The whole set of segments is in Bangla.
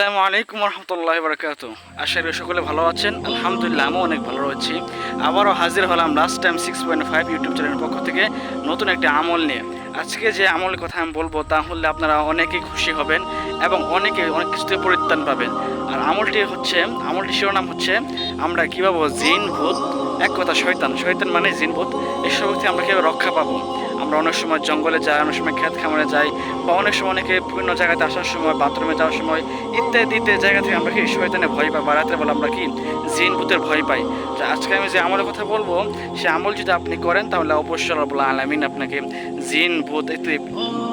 আসসালামু আলাইকুম রহমতুল্লাহি বারাকাতু। আশা করি সকলে ভালো আছেন। আলহামদুলিল্লাহ আমিও অনেক ভালো রয়েছি। আবারও হাজির হলাম লাস্ট টাইম 6.5 ইউটিউব চ্যানেলের পক্ষ থেকে নতুন একটি আমল নিয়ে। আজকে যে আমলের কথা আমি বলবো তা হলে আপনারা অনেকেই খুশি হবেন এবং অনেকে অনেক কিছুতে পরিত্রাণ পাবেন। আর আমলটির শিরোনাম হচ্ছে আমরা কীভাবে জিন ভূত, এক কথা শয়তান মানে জিন ভূত, এসব থেকে আমরা কীভাবে রক্ষা পাবো। আমরা অনেক সময় জঙ্গলে যাই, অনেক সময় ক্ষেত খামারে যাই, বা অনেক সময় অনেকে বিভিন্ন জায়গাতে আসার সময়, বাথরুমে যাওয়ার সময় ইত্যাদি জায়গা থেকে আমরা কি শয়তানে ভয় পাই, বা রাতের বেলা আমরা কি জিন ভূতের ভয় পাই। তো আজকে আমি যে আমলের কথা বলবো, সে আমল যদি আপনি করেন তাহলে অবশ্যই রব্বুল আলামিন আপনাকে জিন ভূত ইত্যাদি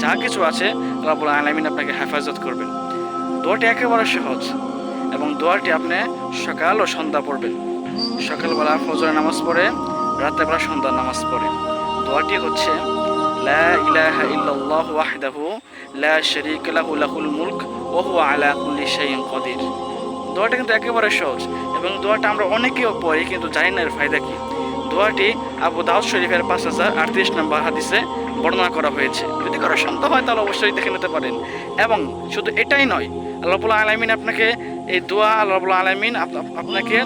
যা কিছু আছে রব্বুল আলামিন আপনাকে হেফাজত করবেন। দোয়াটি একেবারে সহজ এবং দোয়াটি আপনি সকাল ও সন্ধ্যা পড়বেন। সকালবেলা ফজরের নামাজ পড়ে, রাত্রেবেলা সন্ধ্যার নামাজ পড়ে। দোয়াটি হচ্ছে লা ইলাহা ইল্লাল্লাহু ওয়াহদাহু লা শারীকা লাহু লাহুল মুলক ওয়া হুয়া আলা কুল্লি শাইইন কাদির। দোয়াটা কিন্তু একেবারে সহজ এবং দোয়াটা আমরা অনেকেও পড়ি কিন্তু জানি না এর ফায়দা কি। দোয়াটি আবু দাউদ শরীফের 5038 নম্বর হাদিসে বর্ণনা করা হয়েছে। যদি কারো সন্দেহ হয় তাহলে অবশ্যই দেখে নিতে পারেন। এবং শুধু এটাই নয়, আল্লাহ রাব্বুল আলামিন আপনাকে এই দোয়া, আল্লাহ রাব্বুল আলামিন আপনাকে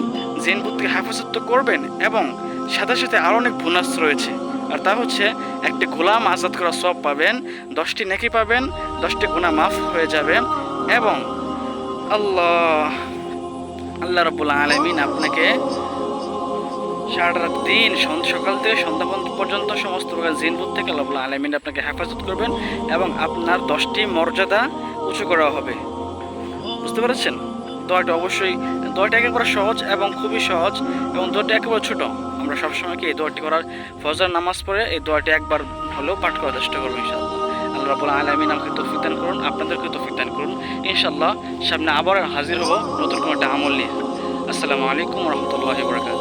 জিন ভূত থেকে হেফাজত করবেন এবং সাথে সাথে আরও অনেক বোনাস রয়েছে। আর তা হচ্ছে একটি গোলাম আজাদ করা সওয়াব পাবেন, 10টি নেকি পাবেন, 10টি গুনাহ মাফ হয়ে যাবে এবং আল্লাহ রাব্বুল আলামিন আপনাকে সারাটা দিন সকাল থেকে সন্ধ্যা পর্যন্ত সমস্ত প্রকার জিন ভূত থেকে আল্লাহ রাব্বুল আলামিন আপনাকে হেফাজত করবেন এবং আপনার 10টি মর্যাদা উঁচু করা হবে। বুঝতে পেরেছেন? দোয়াটা একেবারে সহজ এবং খুবই সহজ এবং দোয়াটা একেবারে ছোট। আমরা সবসময় কি এই দোয়াটি করার ফজর নামাজ পড়ে এই দোয়াটি একবার হলেও পাঠ করার চেষ্টা করবো ইনশাআল্লাহ। আল্লাহ রাব্বুল আলামিন আমাকে তৌফিক দান করুন, আপনাদেরকে তৌফিক দান করুন। ইনশাআল্লাহ সামনে আবার হাজির হব নতুন কোনো একটা আমল নিয়ে। আসসালামু আলাইকুম রহমতুল্লাহি ওয়া বারাকাতুহু।